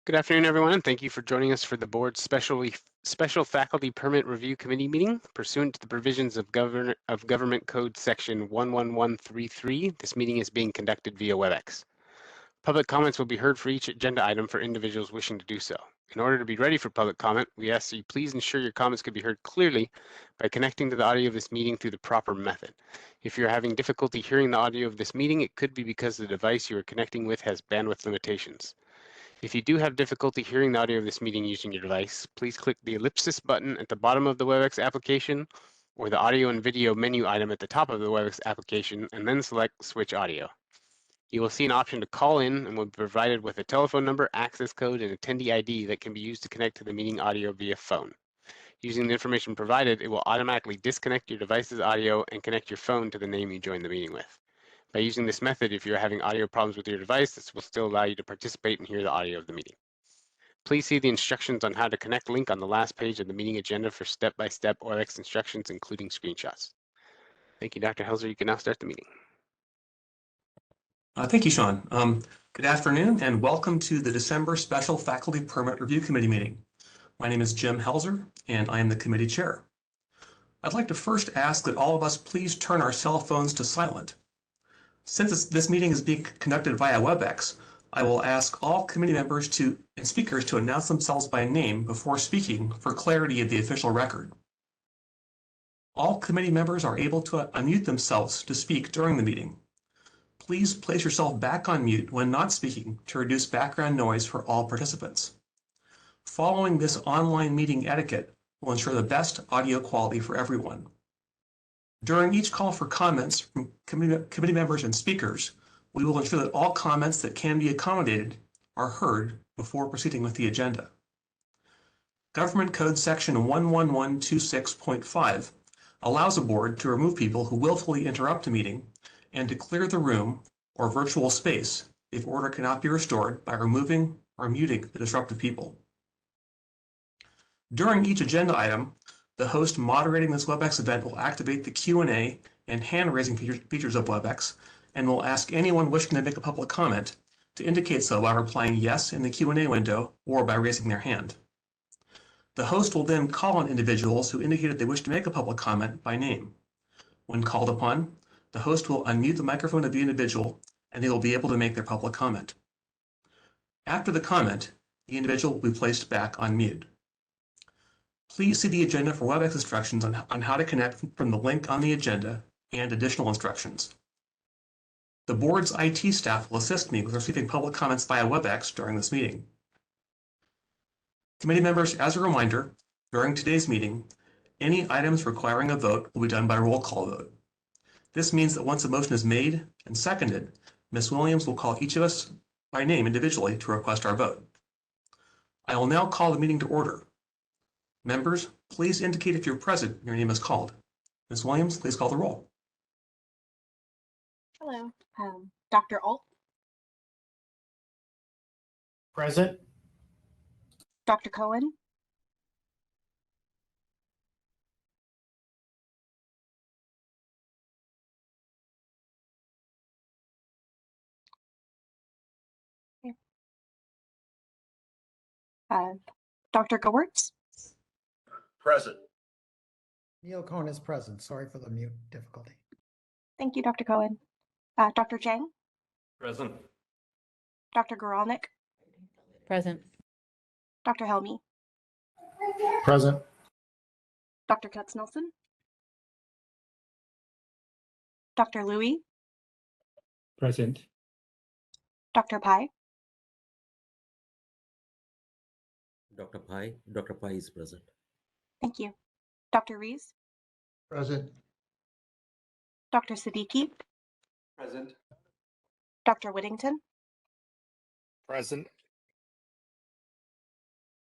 Good afternoon, everyone, and thank you for joining us for the board's special faculty permit review committee meeting. Pursuant to the provisions of Government Code Section 11133, this meeting is being conducted via WebEx. Public comments will be heard for each agenda item for individuals wishing to do so. In order to be ready for public comment, we ask that you please ensure your comments can be heard clearly by connecting to the audio of this meeting through the proper method. If you're having difficulty hearing the audio of this meeting, it could be because the device you are connecting with has bandwidth limitations. If you do have difficulty hearing the audio of this meeting using your device, please click the ellipsis button at the bottom of the WebEx application or the audio and video menu item at the top of the WebEx application and then select Switch Audio. You will see an option to call in and will be provided with a telephone number, access code, and attendee ID that can be used to connect to the meeting audio via phone. Using the information provided, it will automatically disconnect your device's audio and connect your phone to the name you joined the meeting with. By using this method, if you're having audio problems with your device, this will still allow you to participate and hear the audio of the meeting. Please see the instructions on how to connect link on the last page of the meeting agenda for step-by-step WebEx instructions, including screenshots. Thank you, Dr. Helzer. You can now start the meeting. Thank you, Sean. Good afternoon and welcome to the December Special Faculty Permit Review Committee meeting. My name is Jim Helzer and I am the committee chair. I'd like to first ask that all of us please turn our cell phones to silent. Since this meeting is being conducted via WebEx, I will ask all committee members and speakers to announce themselves by name before speaking for clarity of the official record. All committee members are able to unmute themselves to speak during the meeting. Please place yourself back on mute when not speaking to reduce background noise for all participants. Following this online meeting etiquette will ensure the best audio quality for everyone. During each call for comments from committee members and speakers, we will ensure that all comments that can be accommodated are heard before proceeding with the agenda. Government Code Section 11126.5 allows a board to remove people who willfully interrupt a meeting and to clear the room or virtual space if order cannot be restored by removing or muting the disruptive people. During each agenda item, the host moderating this WebEx event will activate the Q&A and hand-raising features of WebEx and will ask anyone wishing to make a public comment to indicate so by replying yes in the Q&A window or by raising their hand. The host will then call on individuals who indicated they wish to make a public comment by name. When called upon, the host will unmute the microphone of the individual and they will be able to make their public comment. After the comment, the individual will be placed back on mute. Please see the agenda for WebEx instructions on how to connect from the link on the agenda and additional instructions. The board's IT staff will assist me with receiving public comments via WebEx during this meeting. Committee members, as a reminder, during today's meeting, any items requiring a vote will be done by roll call vote. This means that once a motion is made and seconded, Ms. Williams will call each of us by name individually to request our vote. I will now call the meeting to order. Members, please indicate if you're present when your name is called. Ms. Williams, please call the roll. Hello, Dr. Alt. Present. Dr. Cohen. Dr. Gowertz. Present. Neil Cohen is present. Sorry for the mute difficulty. Thank you, Dr. Cohen. Dr. Zhang. Present. Dr. Goralnik. Present. Dr. Helmy. Present. Dr. Katz-Nelson. Dr. Louie. Present. Dr. Pai. Dr. Pai is present. Thank you. Dr. Rees. Present. Dr. Siddiqui. Present. Dr. Whittington. Present.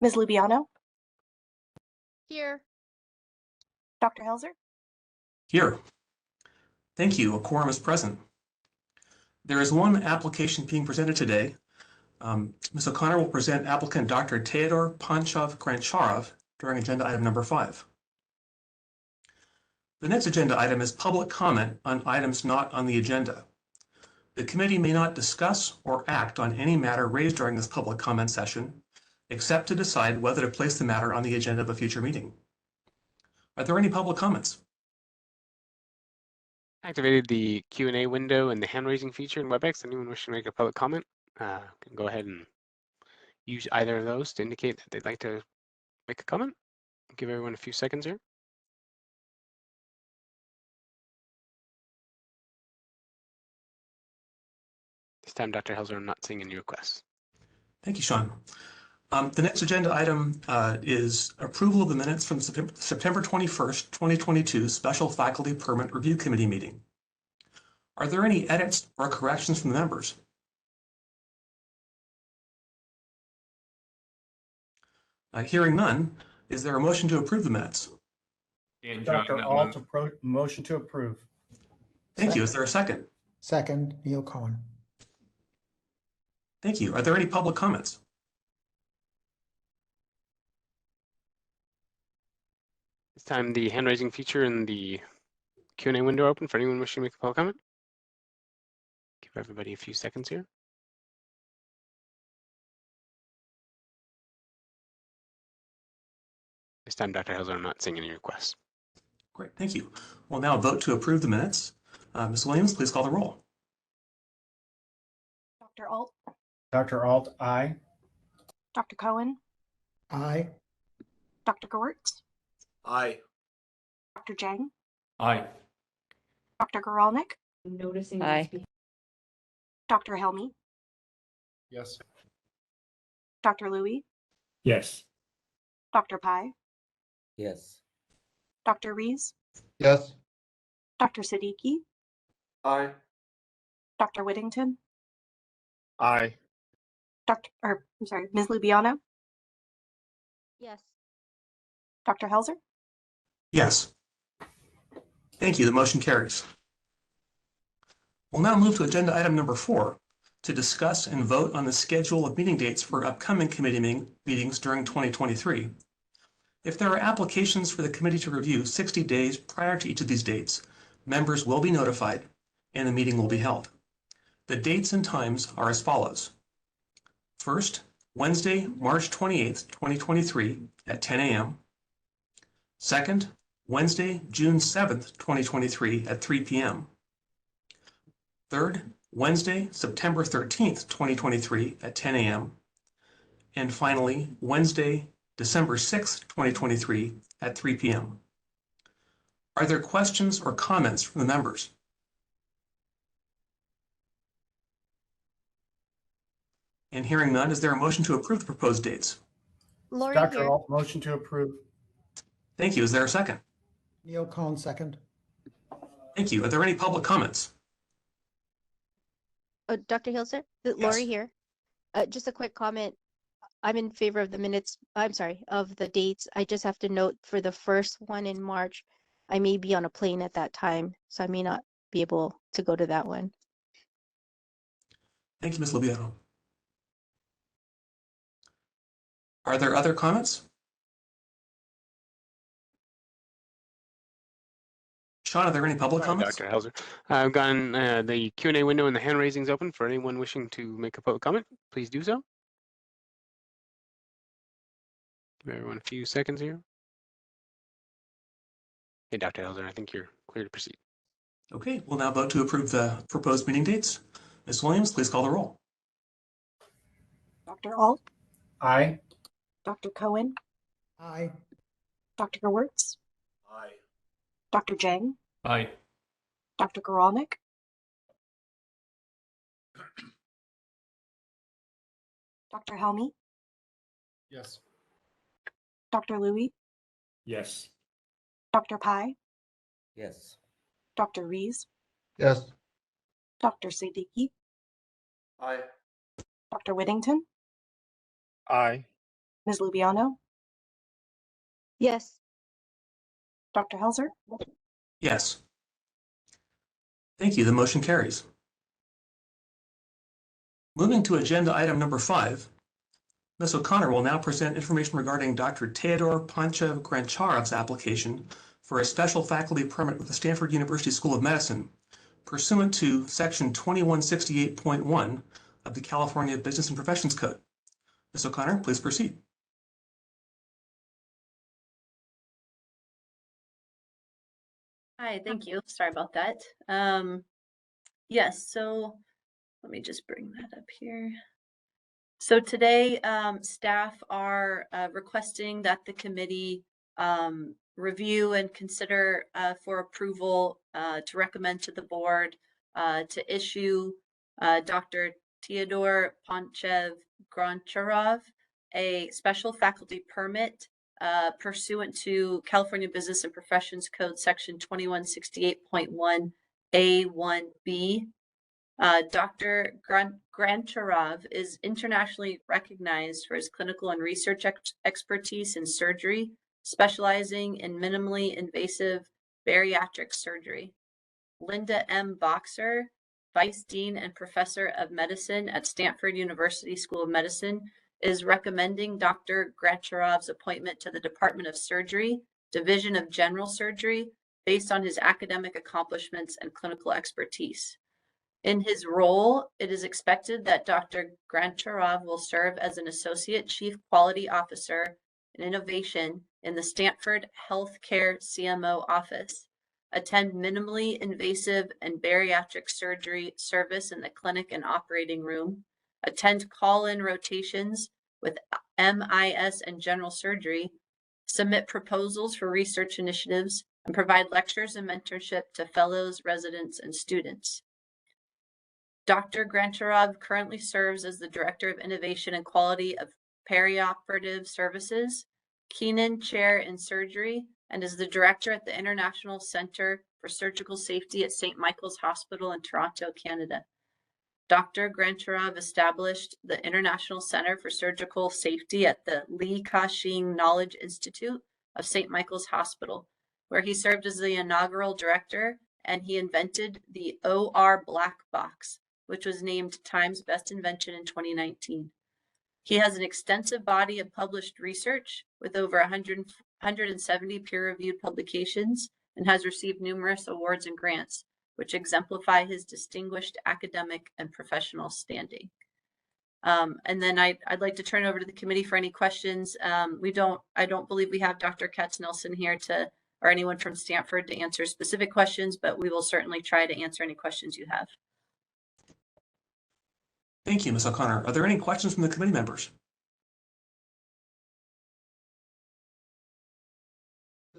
Ms. Lubiano. Here. Dr. Helzer. Here. Thank you. A quorum is present. There is one application being presented today. Ms. O'Connor will present applicant Dr. Teodor Pantchev Grantcharov during agenda item number 5. The next agenda item is public comment on items not on the agenda. The committee may not discuss or act on any matter raised during this public comment session except to decide whether to place the matter on the agenda of a future meeting. Are there any public comments? Activated the Q&A window and the hand-raising feature in WebEx. Anyone wishing to make a public comment can go ahead and use either of those to indicate that they'd like to make a comment. Give everyone a few seconds here. This time, Dr. Helzer, I'm not seeing any requests. Thank you, Sean. The next agenda item is approval of the minutes from September 21st, 2022 Special Faculty Permit Review Committee meeting. Are there any edits or corrections from the members? Hearing none, is there a motion to approve the minutes? Dr. Alt, motion to approve. Thank you. Is there a second? Second, Neil Cohen. Thank you. Are there any public comments? This time, the hand-raising feature in the Q&A window open for anyone wishing to make a public comment. Give everybody a few seconds here. This time, Dr. Helzer, I'm not seeing any requests. Great, thank you. We'll now vote to approve the minutes. Ms. Williams, please call the roll. Dr. Alt, Dr. Alt, aye. Dr. Cohen, Aye. Dr. Gewirtz, Aye. Dr. Jang, Aye. Dr. Guralnick, Aye. Dr. Helmy, Yes. Dr. Louie, Yes. Dr. Pai, Yes. Dr. Rees, Yes. Dr. Siddiqui, Aye. Dr. Whittington, Aye. Ms. Lubiano, Yes. Dr. Helzer. Yes. Thank you. The motion carries. We'll now move to agenda item number 4 to discuss and vote on the schedule of meeting dates for upcoming committee meetings during 2023. If there are applications for the committee to review 60 days prior to each of these dates, members will be notified and the meeting will be held. The dates and times are as follows. First, Wednesday, March 28th, 2023 at 10 a.m. Second, Wednesday, June 7th, 2023 at 3 p.m. Third, Wednesday, September 13th, 2023 at 10 a.m. And finally, Wednesday, December 6th, 2023 at 3 p.m. Are there questions or comments from the members? And hearing none, is there a motion to approve the proposed dates? Lori Dr. here. Alt, motion to approve. Thank you. Is there a second? Neil Cohen, second. Thank you. Are there any public comments? Dr. Hilser, Lori here. Just a quick comment. I'm in favor of the minutes. I'm sorry, of the dates. I just have to note for the first one in March, I may be on a plane at that time, so I may not be able to go to that one. Thank you, Ms. Lubiano. Are there other comments? Sean, are there any public comments? Dr. Helzer. I've gotten the Q&A window and the hand raising is open for anyone wishing to make a public comment. Please do so. Give everyone a few seconds here. Hey, Dr. Helzer, I think you're clear to proceed. Okay, we'll now vote to approve the proposed meeting dates. Ms. Williams, please call the roll. Dr. Alt, Aye. Dr. Cohen, Aye. Dr. Gewirtz, Aye. Dr. Jang, Aye. Dr. Guralnick, Dr. Helmy, Yes. Dr. Louie, Yes. Dr. Pai, Yes. Dr. Rees, Yes. Dr. Siddiqui, Aye. Dr. Whittington, Aye. Ms. Lubiano, Yes. Dr. Helzer. Yes. Thank you. The motion carries. Moving to agenda item number 5, Ms. O'Connor will now present information regarding Dr. Teodor Pantchev Grantcharov's application for a special faculty permit with the Stanford University School of Medicine, pursuant to Section 2168.1 of the California Business and Professions Code. Ms. O'Connor, please proceed. Hi, thank you. Sorry about that. Yes, so let me just bring that up here. So today, staff are requesting that the committee review and consider for approval to recommend to the board to issue Dr. Teodor Pantchev Grantcharov a special faculty permit pursuant to California Business and Professions Code Section 2168.1 A1B. Dr. Grantcharov is internationally recognized for his clinical and research expertise in surgery, specializing in minimally invasive bariatric surgery. Linda M. Boxer, Vice Dean and Professor of Medicine at Stanford University School of Medicine, is recommending Dr. Grantcharov's appointment to the Department of Surgery, Division of General Surgery, based on his academic accomplishments and clinical expertise. In his role, it is expected that Dr. Grantcharov will serve as an Associate Chief Quality Officer in Innovation in the Stanford Healthcare CMO office, attend minimally invasive and bariatric surgery service in the clinic and operating room, attend call-in rotations with MIS and general surgery, submit proposals for research initiatives, and provide lectures and mentorship to fellows, residents, and students. Dr. Grantcharov currently serves as the Director of Innovation and Quality of Perioperative Services, Keenan Chair in Surgery, and is the Director at the International Center for Surgical Safety at St. Michael's Hospital in Toronto, Canada. Dr. Grantcharov established the International Center for Surgical Safety at the Li Ka-shing Knowledge Institute of St. Michael's Hospital, where he served as the inaugural director, and he invented the OR Black Box, which was named Time's Best Invention in 2019. He has an extensive body of published research with over 170 peer-reviewed publications and has received numerous awards and grants, which exemplify his distinguished academic and professional standing. And then I'd like to turn it over to the committee for any questions. I don't believe we have Dr. Katz-Nelson here or anyone from Stanford to answer specific questions, but we will certainly try to answer any questions you have. Thank you, Ms. O'Connor. Are there any questions from the committee members?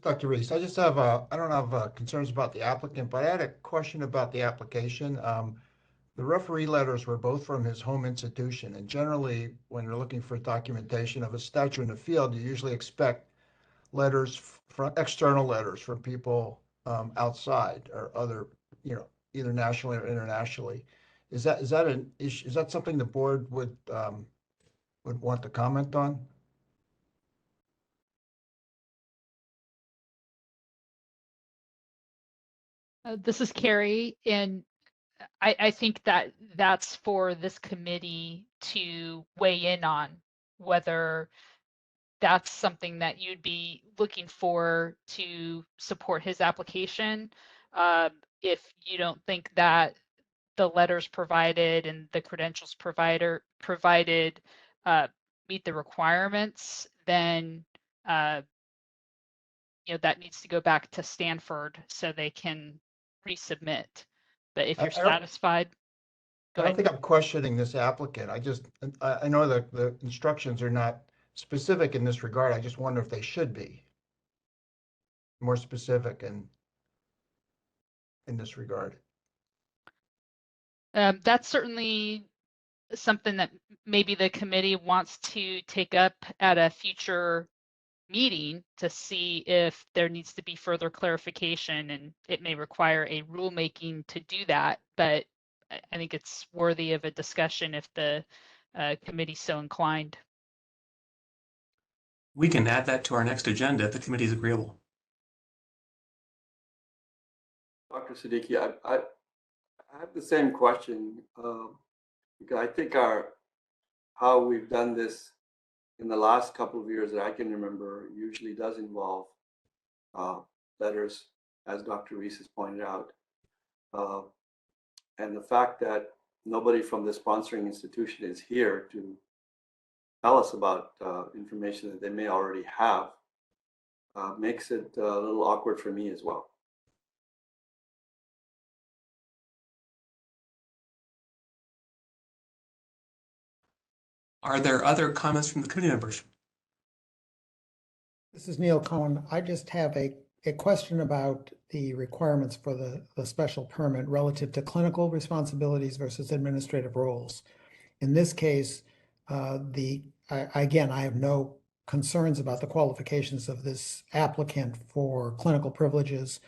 Dr. Reese, I just have, I don't have concerns about the applicant, but I had a question about the application. The referee letters were both from his home institution, and generally, when you're looking for documentation of a stature in the field, you usually expect letters from external letters from people outside or other, either nationally or internationally. Is that an issue? Is that something the board would want to comment on? This is Carrie, and I think that that's for this committee to weigh in on whether that's something that you'd be looking for to support his application. If you don't think that the letters provided and the credentials provided meet the requirements, then that needs to go back to Stanford so they can resubmit. But if you're satisfied, I don't think I'm questioning this applicant. I know that the instructions are not specific in this regard. I just wonder if they should be more specific in this regard. That's certainly something that maybe the committee wants to take up at a future meeting to see if there needs to be further clarification, and it may require a rulemaking to do that, but I think it's worthy of a discussion if the committee's so inclined. We can add that to our next agenda if the committee is agreeable. Dr. Siddiqui, I have the same question because I think how we've done this in the last couple of years that I can remember usually does involve letters, as Dr. Reese has pointed out. And the fact that nobody from the sponsoring institution is here to tell us about information that they may already have makes it a little awkward for me as well. Are there other comments from the committee members? This is Neil Cohen. I just have a question about the requirements for the special permit relative to clinical responsibilities versus administrative roles. In this case, again, I have no concerns about the qualifications of this applicant for clinical privileges,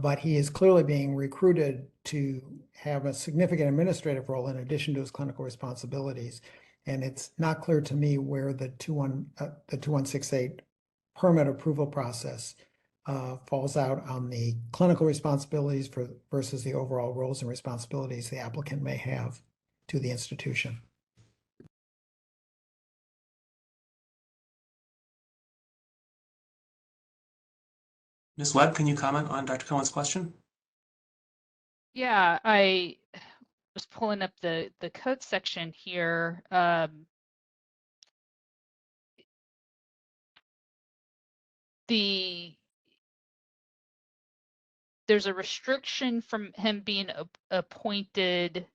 but he is clearly being recruited to have a significant administrative role in addition to his clinical responsibilities. And it's not clear to me where the 2168 permit approval process falls out on the clinical responsibilities versus the overall roles and responsibilities the applicant may have to the institution. Ms. Webb, can you comment on Dr. Cohen's question? Yeah, I was pulling up the code section here. There's a restriction from him being appointed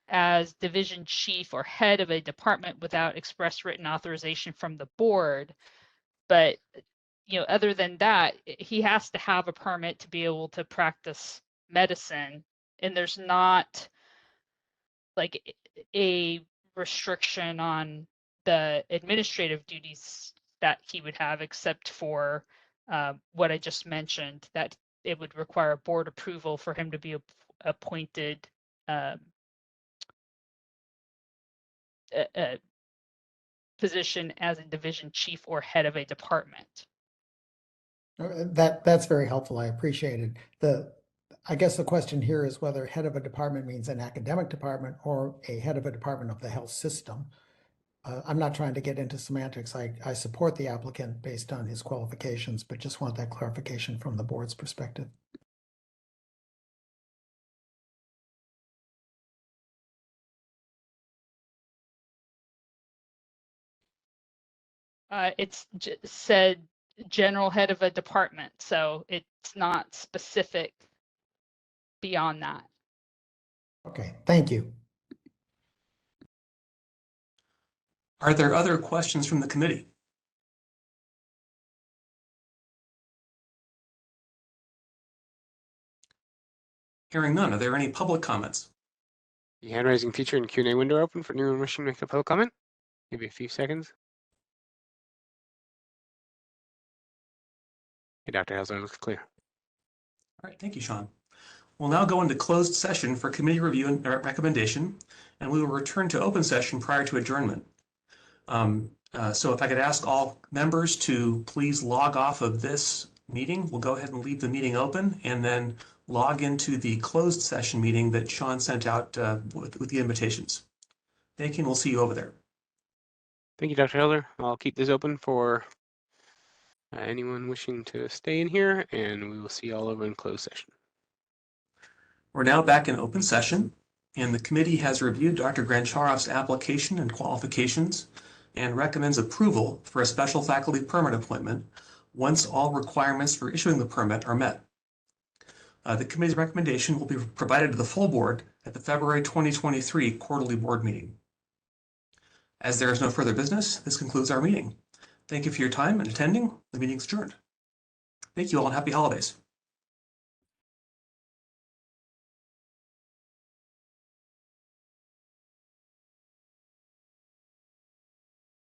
as division chief or head of a department without express written authorization from the board. But, you know, other than that, he has to have a permit to be able to practice medicine. And there's not like a restriction on the administrative duties that he would have, except for what I just mentioned, that it would require board approval for him to be appointed a position as a division chief or head of a department. That's very helpful. I appreciate it. I guess the question here is whether head of a department means an academic department or a head of a department of the health system. I'm not trying to get into semantics. I support the applicant based on his qualifications, but just want that clarification from the board's perspective. It's said general head of a department, so it's not specific beyond that. Okay, thank you. Are there other questions from the committee? Hearing none, are there any public comments? The hand raising feature and Q&A window are open for anyone wishing to make a public comment. Give you a few seconds. Hey, Dr. Helzer, looks clear. All right, thank you, Sean. We'll now go into closed session for committee review and recommendation, and we will return to open session prior to adjournment. So if I could ask all members to please log off of this meeting, we'll go ahead and leave the meeting open and then log into the closed session meeting that Sean sent out with the invitations. Thank you, and we'll see you over there. Thank you, Dr. Helzer. I'll keep this open for anyone wishing to stay in here, and we will see you all over in closed session. We're now back in open session, and the committee has reviewed Dr. Grantcharov's application and qualifications and recommends approval for a special faculty permit appointment once all requirements for issuing the permit are met. The committee's recommendation will be provided to the full board at the February 2023 quarterly board meeting. As there is no further business, this concludes our meeting. Thank you for your time and attending. The meeting is adjourned. Thank you all and happy holidays.